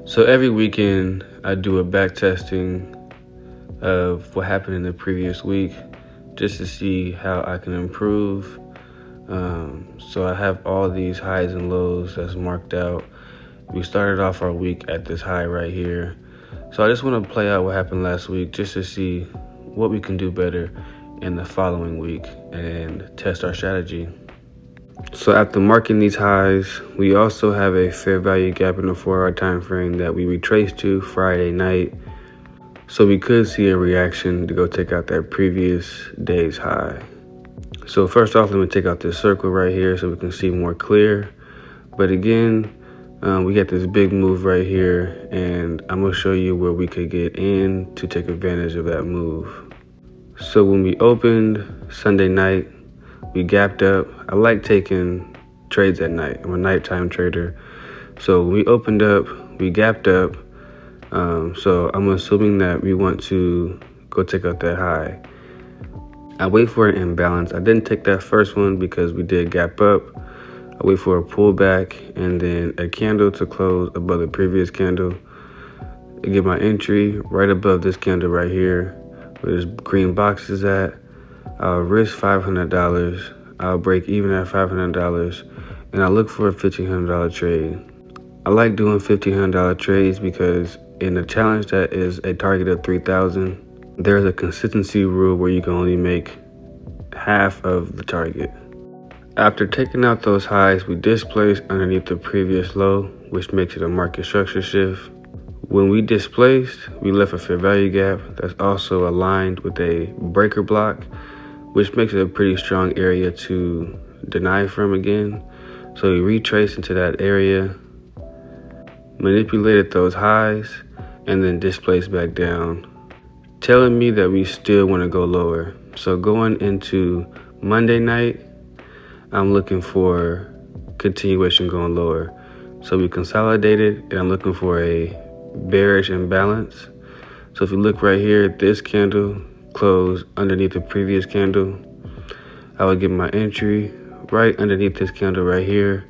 So every weekend I do a back testing of what happened in the previous week just to see how I can improve. So I have all these highs and lows that's marked out. We started off our week at this high right here. So I just want to play out what happened last week just to see what we can do better in the following week and test our strategy. So after marking these highs, we also have a fair value gap in the 4-hour time frame that we retraced to Friday night. So we could see a reaction to go take out that previous day's high. So first off, let me take out this circle right here so we can see more clear. But again, we got this big move right here, and I'm gonna show you where we could get in to take advantage of that move. So when we opened Sunday night, we gapped up. I like taking trades at night. I'm a nighttime trader. So when we opened up, we gapped up. So I'm assuming that we want to go take out that high. I wait for an imbalance. I didn't take that first one because we did gap up. I wait for a pullback and then a candle to close above the previous candle. I get my entry right above this candle right here where this green box is at. I'll risk $500. I'll break even at $500, and I look for a $1,500 trade. I like doing $1,500 trades because in a challenge that is a target of 3,000, there's a consistency rule where you can only make half of the target. After taking out those highs, we displaced underneath the previous low, which makes it a market structure shift. When we displaced, we left a fair value gap that's also aligned with a breaker block, which makes it a pretty strong area to deny from again. So we retraced into that area, manipulated those highs, and then displaced back down, telling me that we still want to go lower. So going into Monday night, I'm looking for continuation going lower. So we consolidated, and I'm looking for a bearish imbalance. So if you look right here, this candle closed underneath the previous candle. I would get my entry right underneath this candle right here,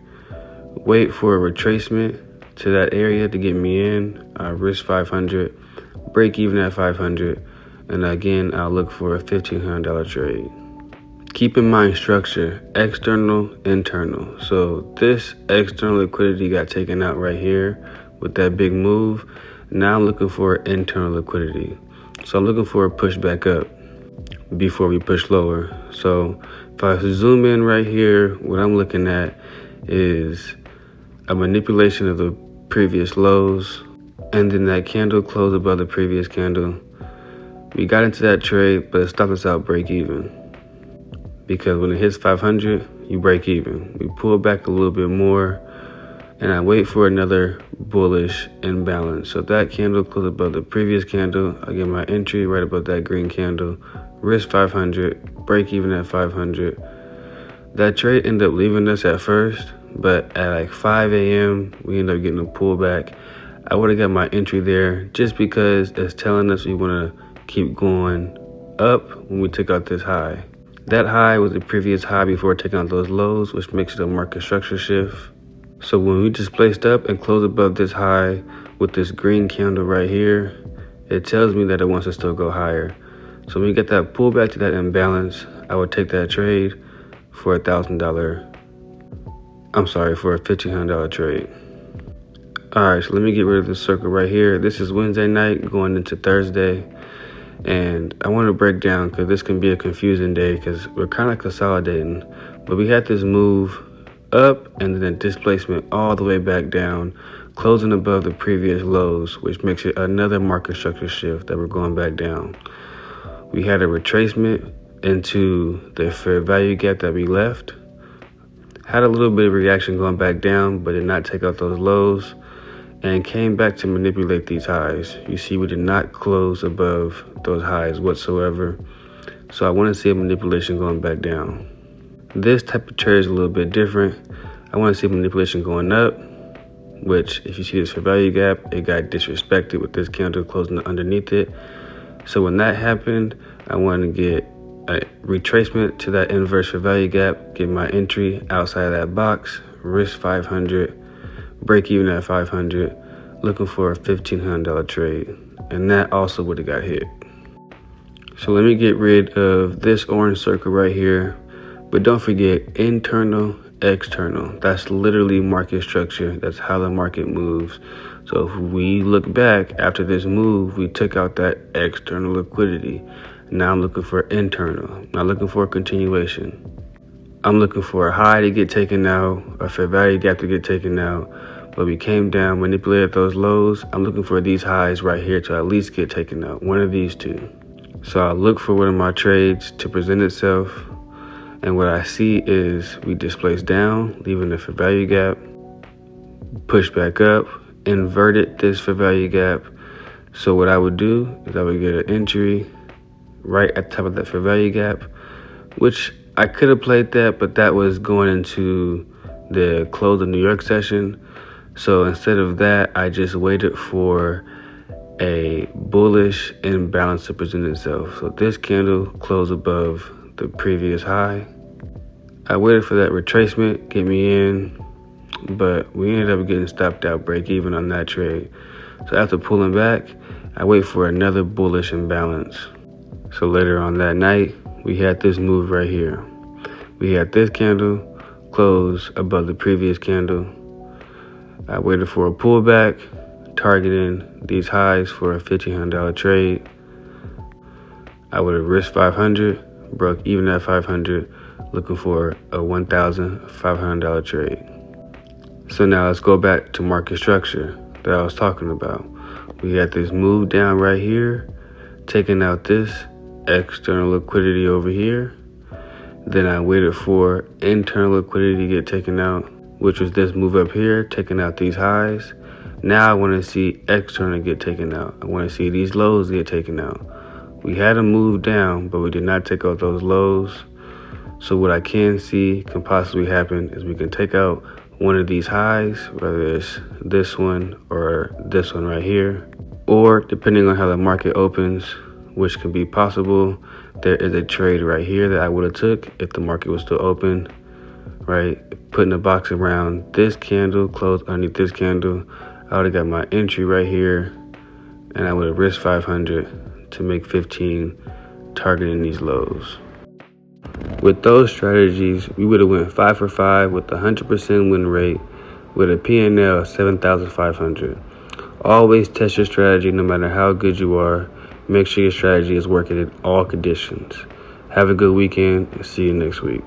wait for a retracement to that area to get me in. I risk 500, break even at 500, and again I'll look for a $1,500 trade. Keep in mind structure, external, internal. So this external liquidity got taken out right here with that big move. Now I'm looking for internal liquidity. So I'm looking for a push back up before we push lower. So if I zoom in right here, what I'm looking at is a manipulation of the previous lows, and then that candle closed above the previous candle. We got into that trade, but it stopped us out break even. Because when it hits 500, you break even. We pull back a little bit more, and I wait for another bullish imbalance. So that candle closed above the previous candle. I get my entry right above that green candle, risk 500, break even at 500. That trade ended up leaving us at first, but at like 5 a.m., we ended up getting a pullback. I would have got my entry there just because it's telling us we want to keep going up when we took out this high. That high was the previous high before taking out those lows, which makes it a market structure shift. So when we displaced up and closed above this high with this green candle right here, it tells me that it wants to still go higher. So when we get that pullback to that imbalance, I would take that trade for for a $1,500 trade. All right, so let me get rid of this circle right here. This is Wednesday night going into Thursday. And I want to break down because this can be a confusing day because we're kind of consolidating. But we had this move up and then a displacement all the way back down, closing above the previous lows, which makes it another market structure shift that we're going back down. We had a retracement into the fair value gap that we left. Had a little bit of reaction going back down, but did not take out those lows, and came back to manipulate these highs. You see, we did not close above those highs whatsoever. So I want to see a manipulation going back down. This type of trade is a little bit different. I want to see manipulation going up, which if you see this fair value gap, it got disrespected with this candle closing underneath it. So when that happened, I want to get a retracement to that inverse fair value gap, get my entry outside of that box, risk 500, break even at 500. looking for a $1,500 trade, and that also would have got hit. So let me get rid of this orange circle right here, but don't forget internal, external. That's literally market structure. That's how the market moves. So if we look back after this move, we took out that external liquidity. Now I'm looking for internal. I'm not looking for a continuation. I'm looking for a high to get taken out, a fair value gap to get taken out. But we came down, manipulated those lows. I'm looking for these highs right here to at least get taken out, one of these two. So I look for one of my trades to present itself. And what I see is we displaced down, leaving the fair value gap, push back up, inverted this fair value gap. So what I would do is I would get an entry right at the top of that fair value gap, which I could have played that, but that was going into the close of New York session. So instead of that, I just waited for a bullish imbalance to present itself. So this candle closed above the previous high. I waited for that retracement, get me in, but we ended up getting stopped out, break even on that trade. So after pulling back, I wait for another bullish imbalance. So later on that night, we had this move right here. We had this candle close above the previous candle. I waited for a pullback, targeting these highs for a $1,500 trade. I would have risked 500, broke even at 500, looking for a $1,500 trade. So now let's go back to market structure that I was talking about. We had this move down right here, taking out this external liquidity over here. Then I waited for internal liquidity to get taken out, which was this move up here, taking out these highs. Now I want to see external get taken out. I want to see these lows get taken out. We had a move down, but we did not take out those lows. So what I can see can possibly happen is we can take out one of these highs, whether it's this one or this one right here, or depending on how the market opens, which can be possible, there is a trade right here that I would have took if the market was still open, right? Putting a box around this candle, close underneath this candle, I would have got my entry right here, and I would have risked 500 to make 15, targeting these lows. With those strategies, we would have went 5 for 5 with a 100% win rate with a P&L of 7,500. Always test your strategy no matter how good you are. Make sure your strategy is working in all conditions. Have a good weekend and see you next week.